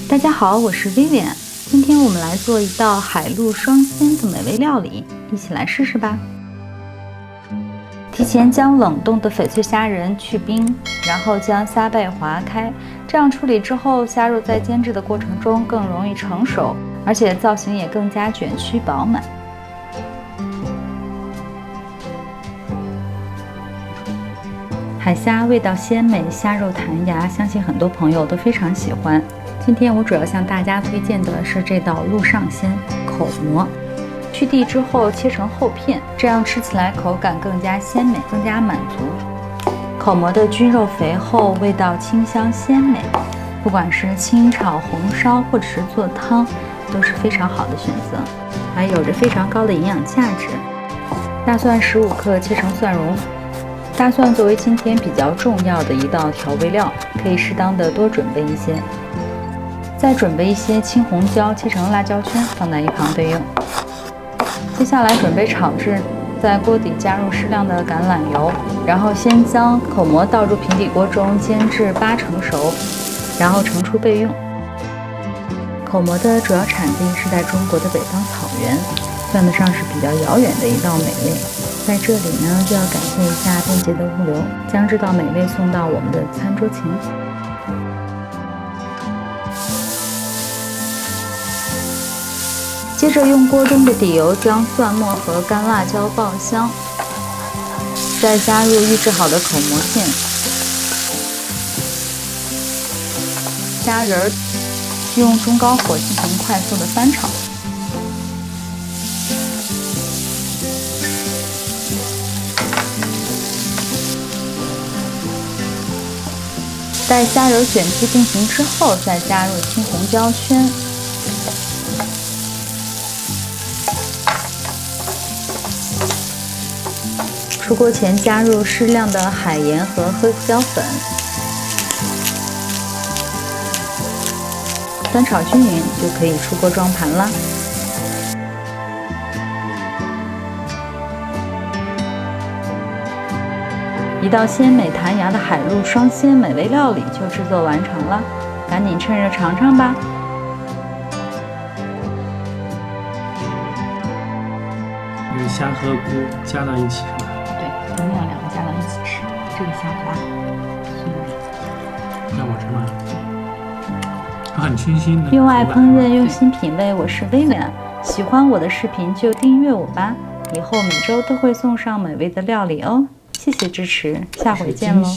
大家好，我是 Vivian， 今天我们来做一道海陆双鲜的美味料理，一起来试试吧。提前将冷冻的翡翠虾仁去冰，然后将虾背划开，这样处理之后，虾肉在煎制的过程中更容易成熟，而且造型也更加卷曲饱满。海虾味道鲜美，虾肉弹牙，相信很多朋友都非常喜欢。今天我主要向大家推荐的是这道陆上鲜口蘑，去蒂之后切成厚片，这样吃起来口感更加鲜美，更加满足。口蘑的菌肉肥厚，味道清香鲜美，不管是清炒、红烧或者是做汤，都是非常好的选择，还有着非常高的营养价值。大蒜15克切成蒜蓉。大蒜作为今天比较重要的一道调味料，可以适当的多准备一些。再准备一些青红椒，切成辣椒圈，放在一旁备用。接下来准备炒制，在锅底加入适量的橄榄油，然后先将口蘑倒入平底锅中煎至8成熟，然后盛出备用。口蘑的主要产地是在中国的北方草原，算得上是比较遥远的一道美味。在这里呢，就要感谢一下便捷的物流，将这道美味送到我们的餐桌前。接着用锅中的底油将蒜末和干辣椒爆香，再加入预制好的口蘑片、虾仁儿，用中高火进行快速的翻炒。待虾仁卷皮定型之后，再加入青红椒圈。出锅前加入适量的海盐和黑胡椒粉，翻炒均匀就可以出锅装盘啦。一道鲜美弹牙的海陆双鲜美味料理就制作完成了，赶紧趁热尝尝吧！因为虾和菇加到一起是吧？对，一定要两个加到一起吃。这个虾滑，让我吃吗？它很清新的。用爱烹饪，用心品味，我是薇薇。喜欢我的视频就订阅我吧，以后每周都会送上美味的料理哦。谢谢支持，下回见喽。